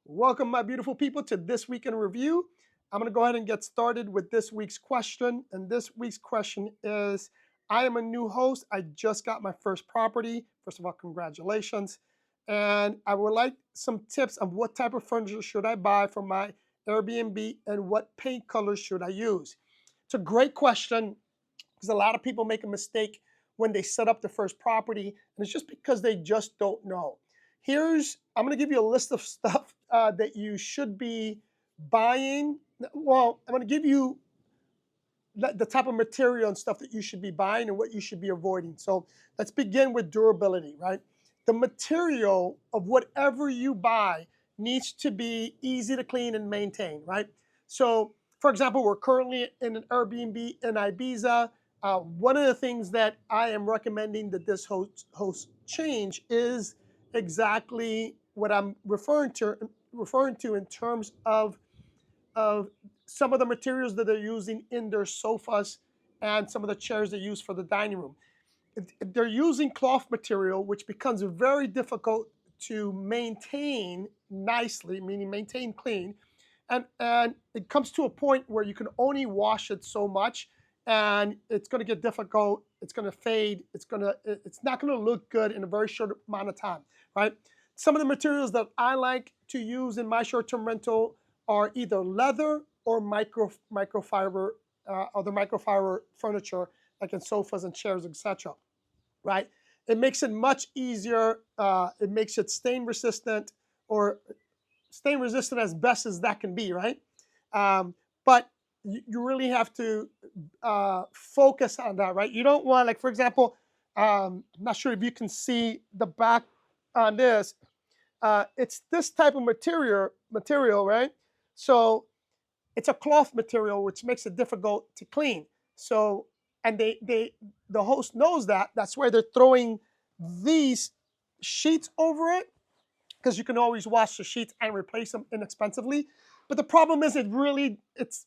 Welcome, my beautiful people, to This Week in Review. I'm going to go ahead and get started with this week's question. And this week's question is, I am a new host. I just got my first property. First of all, congratulations. And I would like some tips on what type of furniture should I buy for my Airbnb and what paint colors should I use. It's a great question because a lot of people make a mistake when they set up the first property, and it's just because they just don't know. I'm going to give you a list of stuff that you should be buying. Well, I'm going to give you the type of material and stuff that you should be buying and what you should be avoiding. So let's begin with durability, right? The material of whatever you buy needs to be easy to clean and maintain, right? So, for example, we're currently in an Airbnb in Ibiza. One of the things that I am recommending that this host change is exactly what I'm referring to in terms of some of the materials that they're using in their sofas and some of the chairs they use for the dining room. They're using cloth material, which becomes very difficult to maintain nicely, meaning maintain clean. And it comes to a point where you can only wash it so much, and it's going to get difficult. It's going to fade. It's not going to look good in a very short amount of time, right? Some of the materials that I like to use in my short-term rental are either leather or microfiber, other microfiber furniture, like in sofas and chairs, etc. Right? It makes it much easier. It makes it stain resistant, or stain resistant as best as that can be, right? But you really have to focus on that, right? You don't want, like, for example, I'm not sure if you can see the back on this. It's this type of material, right? So it's a cloth material, which makes it difficult to clean. So, and the host knows that. That's why they're throwing these sheets over it, because you can always wash the sheets and replace them inexpensively. But the problem is, it's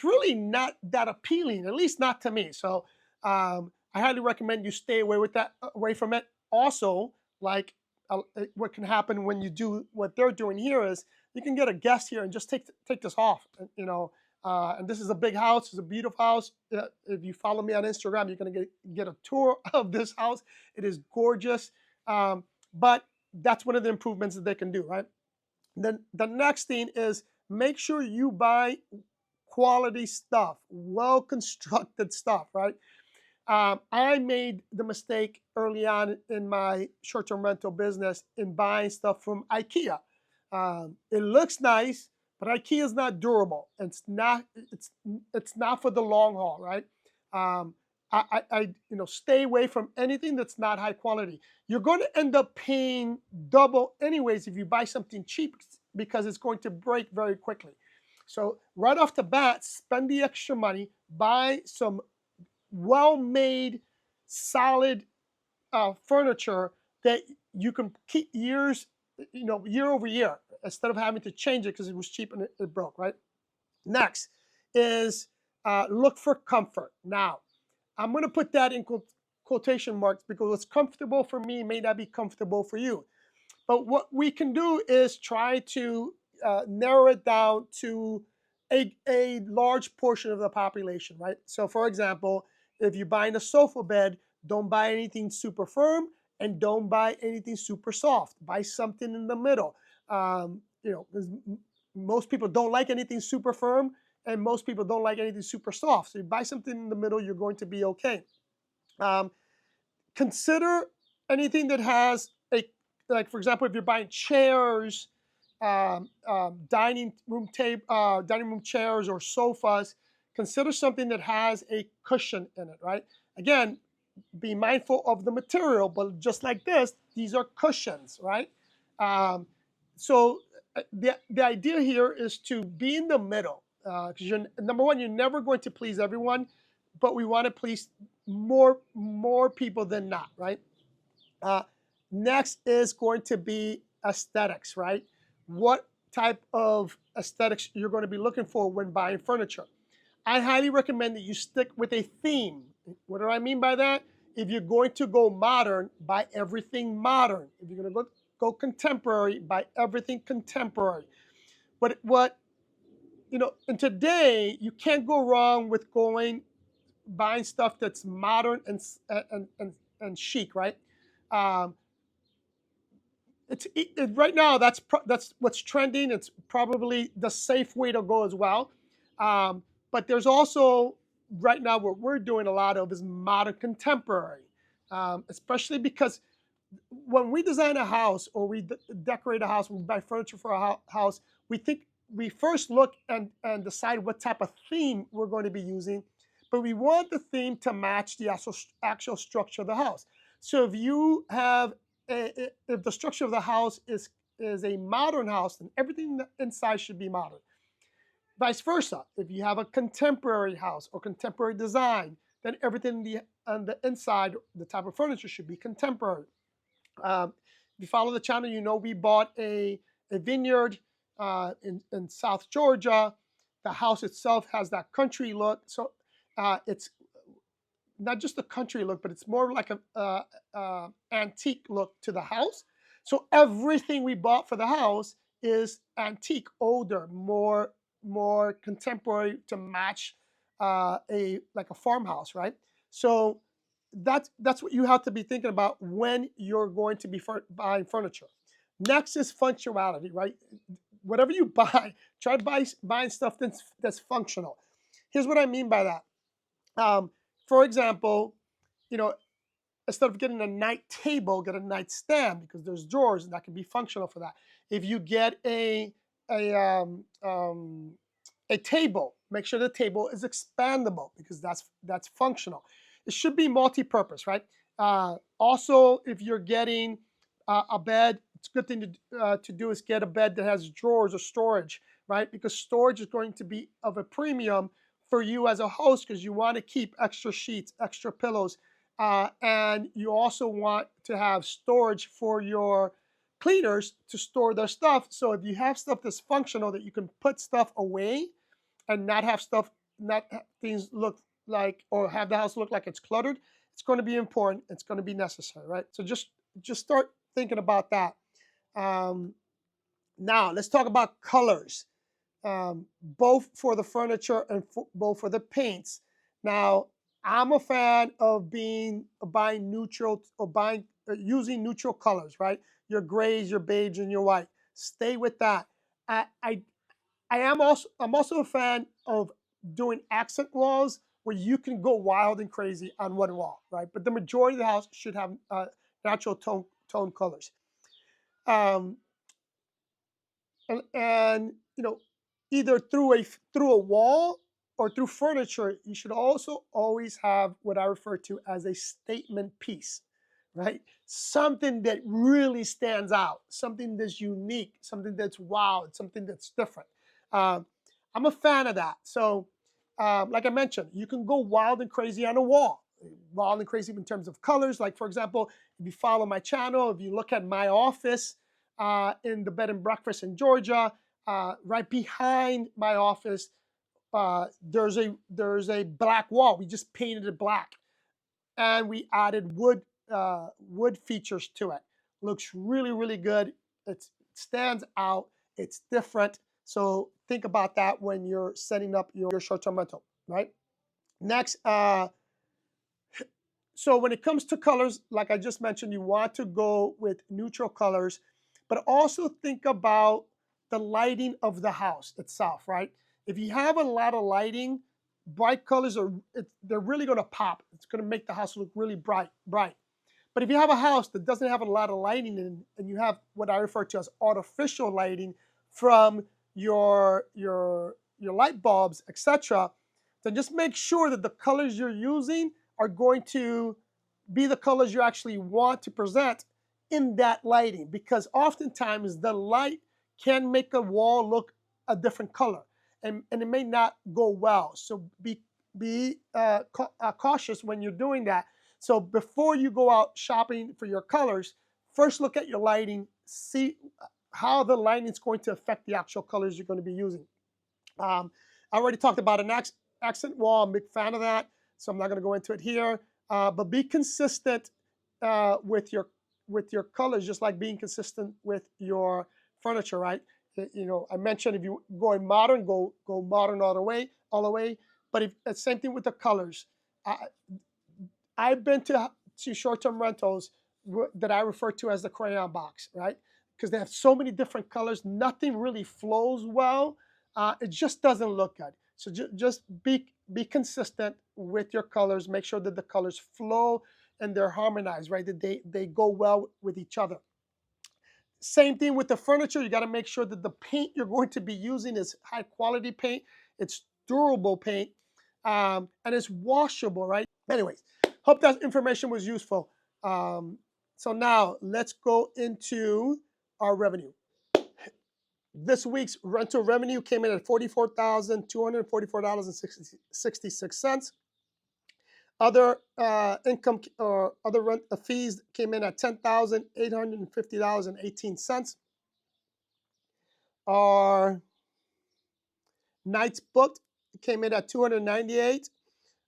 really not that appealing, at least not to me. So I highly recommend you stay away from it. Also, like what can happen when you do what they're doing here is you can get a guest here and just take this off. And this is a big house. It's a beautiful house. If you follow me on Instagram, you're gonna get a tour of this house. It is gorgeous. But that's one of the improvements that they can do, right? Then the next thing is make sure you buy quality stuff, well constructed stuff, right? I made the mistake early on in my short-term rental business in buying stuff from IKEA. It looks nice, but IKEA is not durable. It's not for the long haul, right? I stay away from anything that's not high quality. You're going to end up paying double anyways if you buy something cheap, because it's going to break very quickly. So right off the bat, spend the extra money, buy some well-made, solid furniture that you can keep years, year over year, instead of having to change it because it was cheap and it broke, right? Next is look for comfort. Now, I'm going to put that in quotation marks because what's comfortable for me may not be comfortable for you. But what we can do is try to narrow it down to a large portion of the population, right? So, for example, if you're buying a sofa bed, don't buy anything super firm and don't buy anything super soft. Buy something in the middle. Because most people don't like anything super firm and most people don't like anything super soft. So you buy something in the middle, you're going to be okay. Consider anything that has like, for example, if you're buying chairs, dining room chairs or sofas, consider something that has a cushion in it, right? Again, be mindful of the material, but just like this, these are cushions, right? So the idea here is to be in the middle, because number one, you're never going to please everyone, but we want to please more people than not, right? Next is going to be aesthetics, right? What type of aesthetics you're going to be looking for when buying furniture. I highly recommend that you stick with a theme. What do I mean by that? If you're going to go modern, buy everything modern. If you're going to go contemporary, buy everything contemporary. But what and today you can't go wrong with buying stuff that's modern and chic, right? Um, right now that's what's trending. It's probably the safe way to go as well. But there's also right now what we're doing a lot of is modern contemporary, especially because when we design a house or we decorate a house, when we buy furniture for a house, we first look and decide what type of theme we're going to be using, but we want the theme to match the actual structure of the house. So if the structure of the house is a modern house, then everything inside should be modern. Vice versa, if you have a contemporary house or contemporary design, then everything on the inside, the type of furniture should be contemporary. If you follow the channel, we bought a vineyard in South Georgia. The house itself has that country look. So it's not just a country look, but it's more like a antique look to the house. So everything we bought for the house is antique, older, more contemporary to match a farmhouse, right? So that's what you have to be thinking about when you're going to be buying furniture. Next is functionality, right? Whatever you buy, try buying stuff that's functional. Here's what I mean by that. For example, instead of getting a night table, get a nightstand because there's drawers and that can be functional for that. If you get a table, make sure the table is expandable because that's functional. It should be multi-purpose, right? Also, if you're getting a bed, it's a good thing to do is get a bed that has drawers or storage, right? Because storage is going to be of a premium for you as a host because you want to keep extra sheets, extra pillows, and you also want to have storage for your cleaners to store their stuff. So if you have stuff that's functional that you can put stuff away and not have things look like, or have the house look like it's cluttered, it's going to be important. It's going to be necessary, right? So just start thinking about that. Now let's talk about colors, both for the furniture and both for the paints. Now I'm a fan of buying neutral or using neutral colors, right? Your grays, your beige, and your white. Stay with that. I'm also a fan of doing accent walls where you can go wild and crazy on one wall, right? But the majority of the house should have natural tone colors. Um, and either through a wall or through furniture, you should also always have what I refer to as a statement piece, right? Something that really stands out, something that's unique, something that's wild, something that's different. I'm a fan of that. So, like I mentioned, you can go wild and crazy on a wall, wild and crazy in terms of colors. Like, for example, if you follow my channel, if you look at my office in the bed and breakfast in Georgia, right behind my office, there's a black wall. We just painted it black, and we added wood features to it. Looks really, really good. It stands out. It's different. So think about that when you're setting up your short-term rental, right? Next, so when it comes to colors, like I just mentioned, you want to go with neutral colors, but also think about the lighting of the house itself, right? If you have a lot of lighting, bright colors they're really going to pop. It's going to make the house look really bright. But if you have a house that doesn't have a lot of lighting in, and you have what I refer to as artificial lighting from your light bulbs, etc., then just make sure that the colors you're using are going to be the colors you actually want to present in that lighting, because oftentimes the light can make a wall look a different color, and it may not go well. So be cautious when you're doing that. So before you go out shopping for your colors, first look at your lighting, see how the lighting is going to affect the actual colors you're going to be using. I already talked about an accent wall. I'm a big fan of that, so I'm not going to go into it here. But be consistent with your with your colors, just like being consistent with your furniture, right? You know, I mentioned if you going modern, go modern all the way. But if same thing with the colors. I, I've been to short-term rentals that I refer to as the crayon box, right? Because they have so many different colors, nothing really flows well. It just doesn't look good. So just be consistent with your colors. Make sure that the colors flow and they're harmonized, right? That they go well with each other. Same thing with the furniture. You got to make sure that the paint you're going to be using is high quality paint. It's durable paint, and it's washable, right? Anyways, hope that information was useful. So now let's go into our revenue. This week's rental revenue came in at $44,244.66. Other income or other rent fees came in at $10,850.18. Our nights booked came in at 298.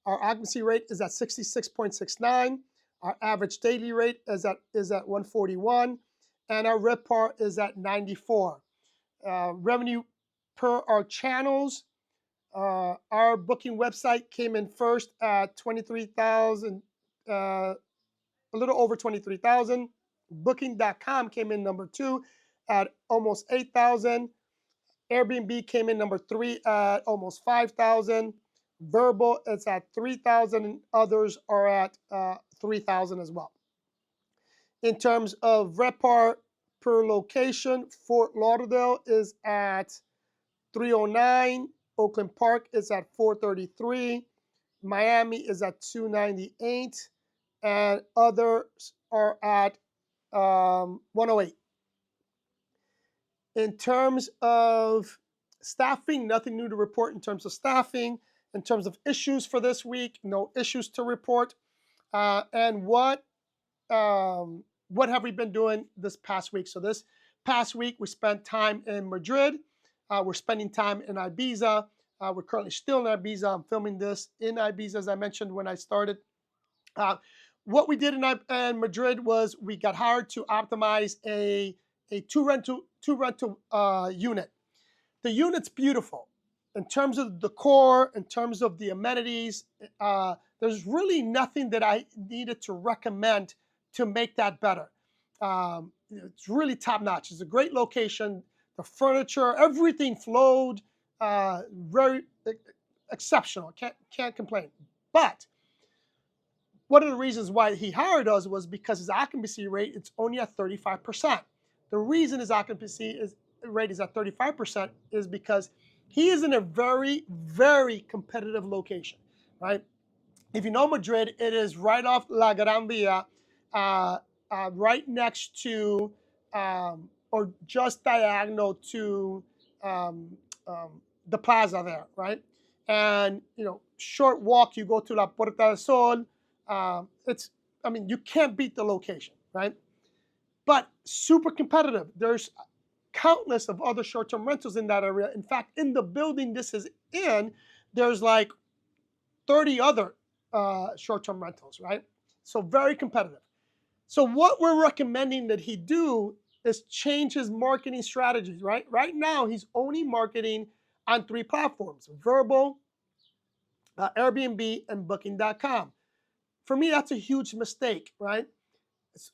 Our occupancy rate is at 66.69. Our average daily rate is at 141, and our RevPAR is at 94. Revenue per our channels. Our booking website came in first at 23,000, a little over 23,000. Booking.com came in number 2 at almost 8,000. Airbnb came in number 3 at almost 5,000. Verbal is at 3,000, and others are at 3,000 as well. In terms of RevPAR per location, Fort Lauderdale is at 309. Oakland Park is at 433. Miami is at 298, and others are at 108. In terms of staffing, nothing new to report in terms of staffing. In terms of issues for this week, no issues to report. And what have we been doing this past week? So this past week, we spent time in Madrid. We're spending time in Ibiza. We're currently still in Ibiza. I'm filming this in Ibiza, as I mentioned when I started. What we did in Madrid was we got hired to optimize a two rental unit. The unit's beautiful in terms of the decor, in terms of the amenities. There's really nothing that I needed to recommend to make that better. It's really top notch. It's a great location. The furniture, everything flowed, very exceptional. Can't complain. But one of the reasons why he hired us was because his occupancy rate it's only at 35%. The reason his occupancy rate is at 35% is because he is in a very, very competitive location, right? If you know Madrid, it is right off La Gran Via, right next to or just diagonal to the plaza there, right? And short walk, you go to La Puerta del Sol. You can't beat the location, right? But super competitive. There's countless of other short-term rentals in that area. In fact, in the building this is in, there's like 30 other short-term rentals, right? So very competitive. So what we're recommending that he do is change his marketing strategies, right? Right now, he's only marketing on 3 platforms: Verbal, Airbnb, and Booking.com. For me, that's a huge mistake, right?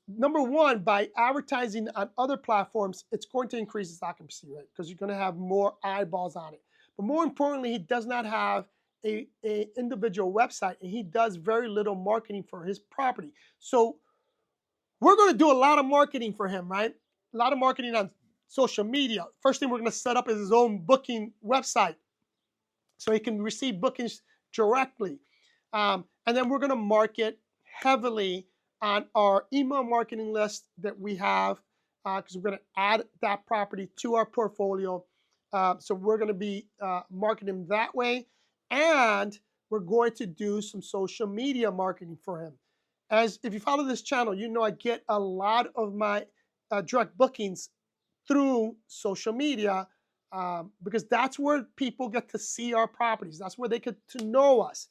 Number one, by advertising on other platforms, it's going to increase its occupancy rate because you're going to have more eyeballs on it. But more importantly, he does not have a individual website, and he does very little marketing for his property. So we're going to do a lot of marketing for him, right? A lot of marketing on social media. First thing we're going to set up is his own booking website so he can receive bookings directly. And then we're going to market heavily on our email marketing list that we have because we're going to add that property to our portfolio. So we're going to be marketing that way. And we're going to do some social media marketing for him. As if you follow this channel, you know I get a lot of my direct bookings through social media because that's where people get to see our properties. That's where they get to know us.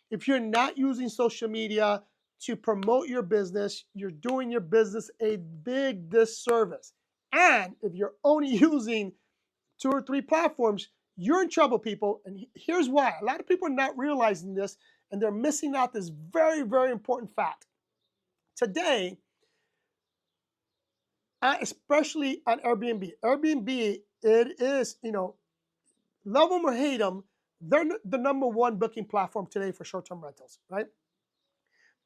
If you're not using social media, to promote your business, you're doing your business a big disservice. And if you're only using 2 or 3 platforms, you're in trouble, people. And here's why. A lot of people are not realizing this, and they're missing out this very, very important fact. Today, especially on Airbnb, it is, love them or hate them, they're the number one booking platform today for short-term rentals, right?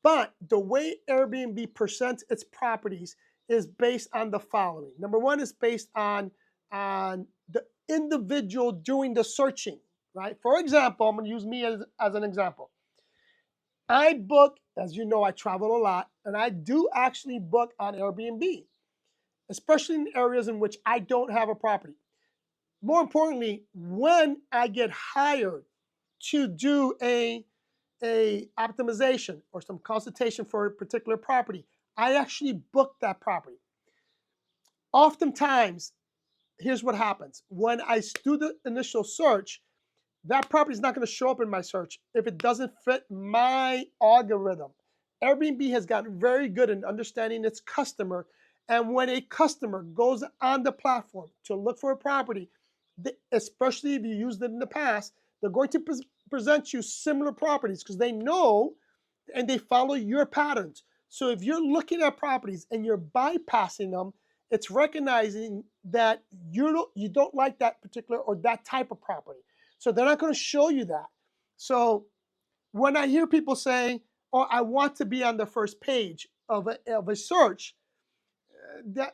But the way Airbnb presents its properties is based on the following. Number one is based on the individual doing the searching, right? For example, I'm going to use me as an example. I book, as you know, I travel a lot, and I do actually book on Airbnb, especially in areas in which I don't have a property. More importantly, when I get hired to do a optimization or some consultation for a particular property, I actually book that property. Oftentimes, here's what happens. When I do the initial search, that property is not going to show up in my search if it doesn't fit my algorithm. Airbnb has gotten very good in understanding its customer, and when a customer goes on the platform to look for a property, especially if you used it in the past, they're going to present you similar properties because they know and they follow your patterns. So if you're looking at properties and you're bypassing them, it's recognizing that you don't like that particular or that type of property. So they're not going to show you that. So when I hear people say, "Oh, I want to be on the first page of a search,"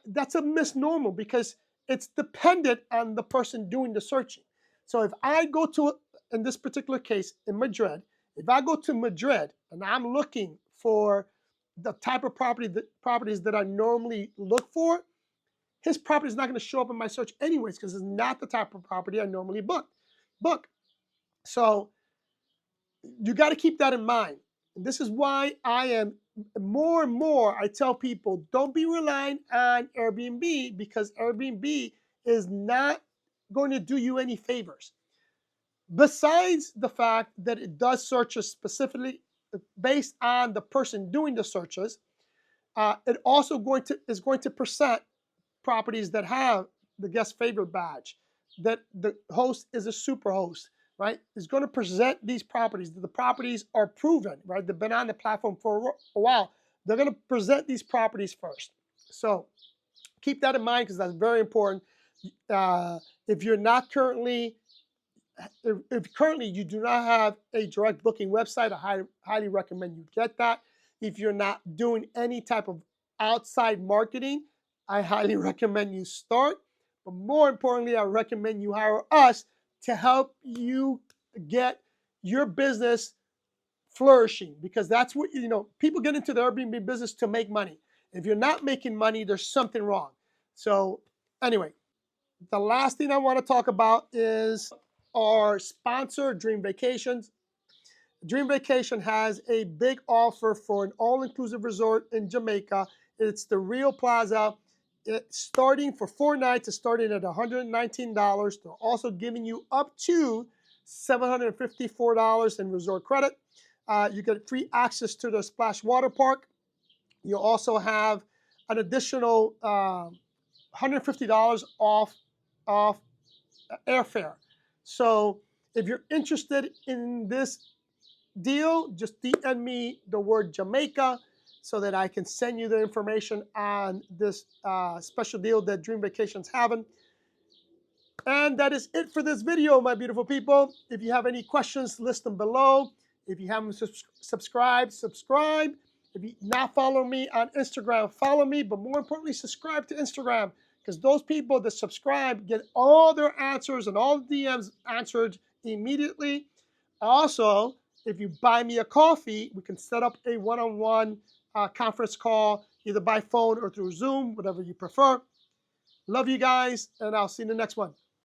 that's a misnomer because it's dependent on the person doing the searching. So if I go to, in this particular case, in Madrid, if I go to Madrid and I'm looking for the type of properties that I normally look for, his property is not going to show up in my search anyways because it's not the type of property I normally book. So you got to keep that in mind. And this is why I am more and more, I tell people, don't be relying on Airbnb because Airbnb is not going to do you any favors. Besides the fact that it does searches specifically based on the person doing the searches, it also is going to present properties that have the guest favorite badge, that the host is a super host, right? Is going to present these properties. The properties are proven, right? They've been on the platform for a while. They're going to present these properties first. So keep that in mind because that's very important. If you're not currently, if currently you do not have a direct booking website, I highly recommend you get that. If you're not doing any type of outside marketing, I highly recommend you start. But more importantly, I recommend you hire us to help you get your business flourishing because that's what, people get into the Airbnb business to make money. If you're not making money, there's something wrong. So anyway, the last thing I want to talk about is our sponsor, Dream Vacations. Dream Vacation has a big offer for an all-inclusive resort in Jamaica. It's the Rio Plaza. It's starting for 4 nights. It's starting at $119. They're also giving you up to $754 in resort credit. You get free access to the Splash Water Park. You also have an additional $150 off airfare. So if you're interested in this deal, just DM me the word Jamaica so that I can send you the information on this special deal that Dream Vacation's having. And that is it for this video, my beautiful people. If you have any questions, list them below. If you haven't subscribed, subscribe. If you not follow me on Instagram, follow me. But more importantly, subscribe to Instagram because those people that subscribe get all their answers and all the DMs answered immediately. Also, if you buy me a coffee, we can set up a one-on-one conference call, either by phone or through Zoom, whatever you prefer. Love you guys, and I'll see you in the next one.